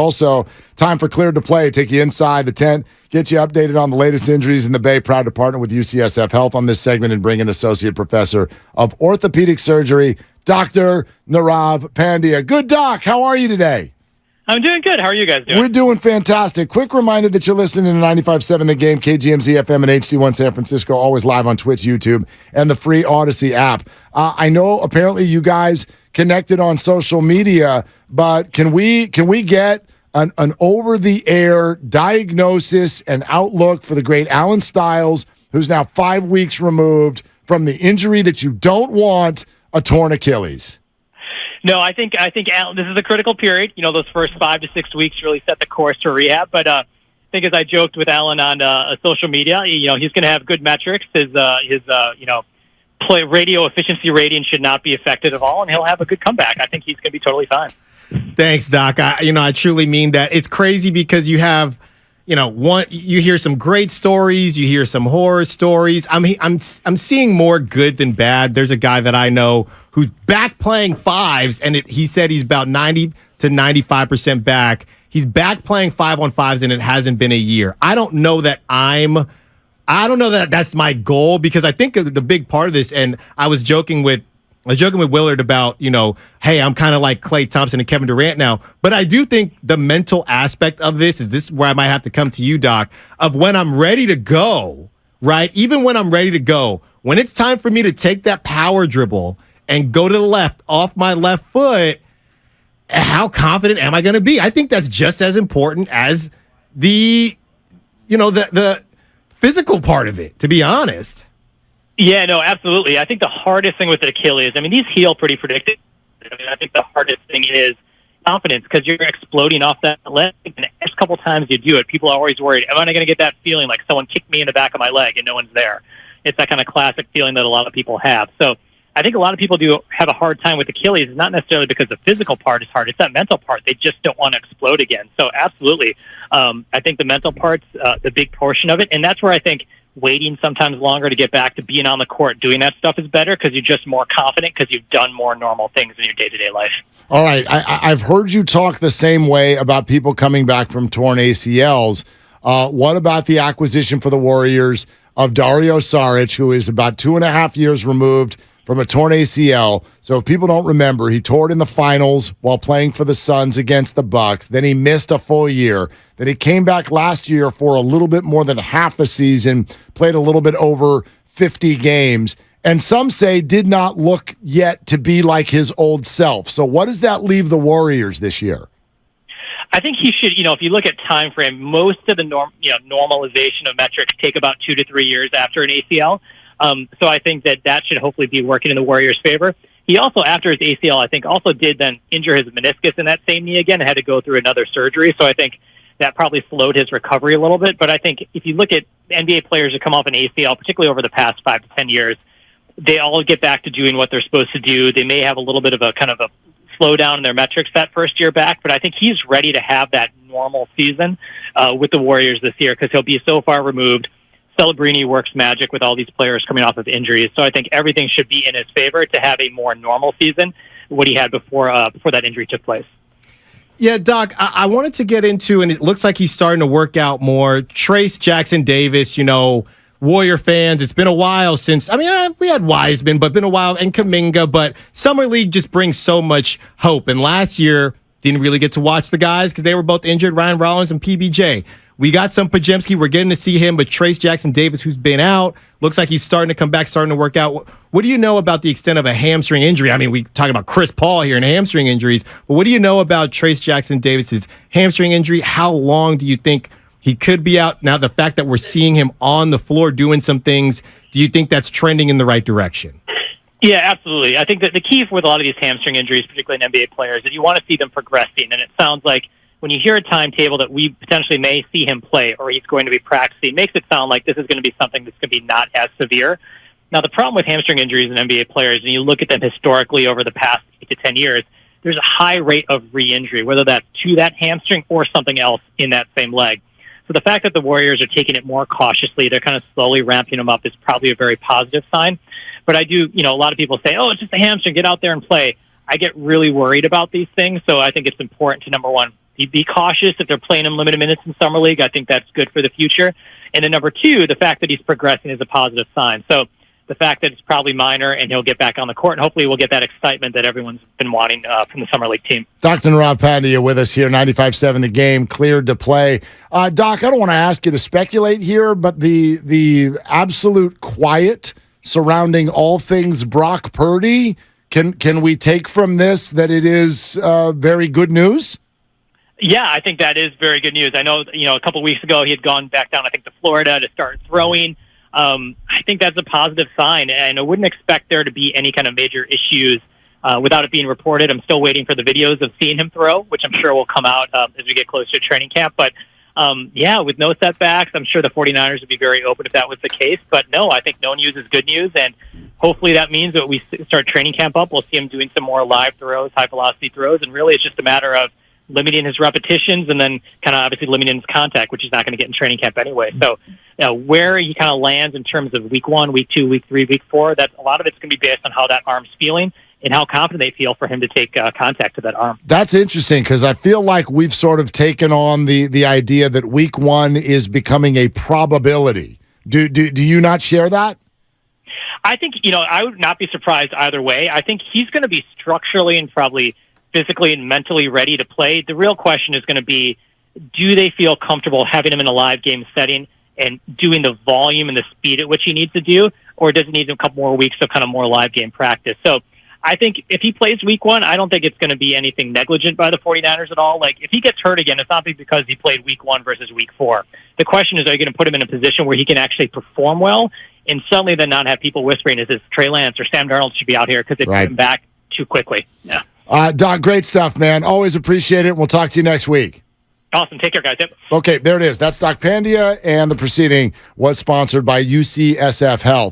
Also, time for Cleared to Play. Take you inside the tent, get you updated on the latest injuries in the Bay. Proud to partner with UCSF Health on this segment and bring in Associate Professor of Orthopedic Surgery, Dr. Nirav Pandya. Good, Doc. How are you today? I'm doing good. How are you guys doing? We're doing fantastic. Quick reminder that you're listening to 95.7 The Game, KGMZ FM, and HD1 San Francisco, always live on Twitch, YouTube, and the free Odyssey app. I know apparently you guys connected on social media, but can we get an over-the-air diagnosis and outlook for the great Alan Stiles, who's now 5 weeks removed from the injury that you don't want, a torn Achilles? No, I think Alan, this is a critical period. You know, those first 5 to 6 weeks really set the course for rehab. But I think, as I joked with Alan on social media, you know, he's going to have good metrics. His play radio efficiency rating should not be affected at all, and he'll have a good comeback. I think he's going to be totally fine. Thanks, Doc. I truly mean that. It's crazy because you have, you hear some great stories, you hear some horror stories. I'm seeing more good than bad. There's a guy that I know who's back playing fives, and he said he's about 90 to 95% back. He's back playing 5-on-5s, and it hasn't been a year. I don't know that that's my goal, because I think the big part of this, and I was joking with Willard about, hey, I'm kind of like Klay Thompson and Kevin Durant now. But I do think the mental aspect of this is where I might have to come to you, Doc, of when I'm ready to go, right? Even when I'm ready to go, when it's time for me to take that power dribble and go to the left off my left foot, how confident am I going to be? I think that's just as important as the physical part of it, to be honest. Yeah, no, absolutely. I think the hardest thing with the Achilles, these heal pretty predictably. I think the hardest thing is confidence, because you're exploding off that leg. And the next couple times you do it, people are always worried, am I going to get that feeling like someone kicked me in the back of my leg and no one's there? It's that kind of classic feeling that a lot of people have. So I think a lot of people do have a hard time with Achilles. It's not necessarily because the physical part is hard. It's that mental part. They just don't want to explode again. So absolutely. I think the mental part's the big portion of it. And that's where I think waiting sometimes longer to get back to being on the court doing that stuff is better, because you're just more confident because you've done more normal things in your day-to-day life. All right. I've heard you talk the same way about people coming back from torn ACLs. What about the acquisition for the Warriors of Dario Saric, who is about 2.5 years removed from a torn ACL? So if people don't remember, he tore it in the finals while playing for the Suns against the Bucks. Then he missed a full year. Then he came back last year for a little bit more than half a season, played a little bit over 50 games, and some say did not look yet to be like his old self. So what does that leave the Warriors this year? I think he should, if you look at time frame, most of the normalization of metrics take about 2 to 3 years after an ACL. So I think that should hopefully be working in the Warriors' favor. He also, after his ACL, I think also did then injure his meniscus in that same knee again and had to go through another surgery. So I think that probably slowed his recovery a little bit. But I think if you look at NBA players who come off an ACL, particularly over the past 5 to 10 years, they all get back to doing what they're supposed to do. They may have a little bit of a kind of a slowdown in their metrics that first year back, but I think he's ready to have that normal season with the Warriors this year, because he'll be so far removed. Celebrini works magic with all these players coming off of injuries. So I think everything should be in his favor to have a more normal season, what he had before that injury took place. Yeah, Doc, I wanted to get into, and it looks like he's starting to work out more, Trayce Jackson-Davis, Warrior fans. It's been a while since, we had Wiseman, but been a while, and Kuminga, but Summer League just brings so much hope. And last year, didn't really get to watch the guys because they were both injured, Ryan Rollins and PBJ. We got some Pajemski. We're getting to see him, but Trayce Jackson-Davis, who's been out, looks like he's starting to come back, starting to work out. What do you know about the extent of a hamstring injury? We talk about Chris Paul here and hamstring injuries, but what do you know about Trayce Jackson-Davis's hamstring injury? How long do you think he could be out? Now, the fact that we're seeing him on the floor doing some things, do you think that's trending in the right direction? Yeah, absolutely. I think that the key with a lot of these hamstring injuries, particularly in NBA players, is you want to see them progressing, and it sounds like when you hear a timetable that we potentially may see him play or he's going to be practicing, it makes it sound like this is going to be something that's going to be not as severe. Now, the problem with hamstring injuries in NBA players, and you look at them historically over the past 8 to 10 years, there's a high rate of re-injury, whether that's to that hamstring or something else in that same leg. So the fact that the Warriors are taking it more cautiously, they're kind of slowly ramping them up, is probably a very positive sign. But I do, a lot of people say, oh, it's just a hamstring, get out there and play. I get really worried about these things, so I think it's important to, number one, be cautious if they're playing him limited minutes in Summer League. I think that's good for the future. And then number two, the fact that he's progressing is a positive sign. So the fact that it's probably minor and he'll get back on the court, and hopefully we'll get that excitement that everyone's been wanting from the Summer League team. Dr. Rob Pandya with us here, 95.7 The Game, cleared to play. Doc, I don't want to ask you to speculate here, but the absolute quiet surrounding all things Brock Purdy, can we take from this that it is very good news? Yeah, I think that is very good news. I know, a couple of weeks ago he had gone back down, I think, to Florida to start throwing. I think that's a positive sign, and I wouldn't expect there to be any kind of major issues without it being reported. I'm still waiting for the videos of seeing him throw, which I'm sure will come out as we get closer to training camp. But, with no setbacks, I'm sure the 49ers would be very open if that was the case. But no, I think no news is good news, and hopefully that means that we start training camp up. We'll see him doing some more live throws, high-velocity throws, and really it's just a matter of limiting his repetitions and then kind of obviously limiting his contact, which he's not going to get in training camp anyway. So where he kind of lands in terms of week 1, week 2, week 3, week 4, that a lot of it's going to be based on how that arm's feeling and how confident they feel for him to take contact to that arm. That's interesting because I feel like we've sort of taken on the idea that week 1 is becoming a probability. Do you not share that? I think, I would not be surprised either way. I think he's going to be structurally and probably physically and mentally ready to play. The real question is going to be, do they feel comfortable having him in a live game setting and doing the volume and the speed at which he needs to do, or does he need a couple more weeks of kind of more live game practice? So I think if he plays week 1, I don't think it's going to be anything negligent by the 49ers at all. Like, if he gets hurt again, it's not because he played week 1 versus week 4. The question is, are you going to put him in a position where he can actually perform well and suddenly then not have people whispering, is this Trey Lance or Sam Darnold should be out here because they put him back too quickly? Yeah. Doc, great stuff, man. Always appreciate it. We'll talk to you next week. Awesome. Take care, guys. Yep. Okay, there it is. That's Doc Pandya, and the proceeding was sponsored by UCSF Health.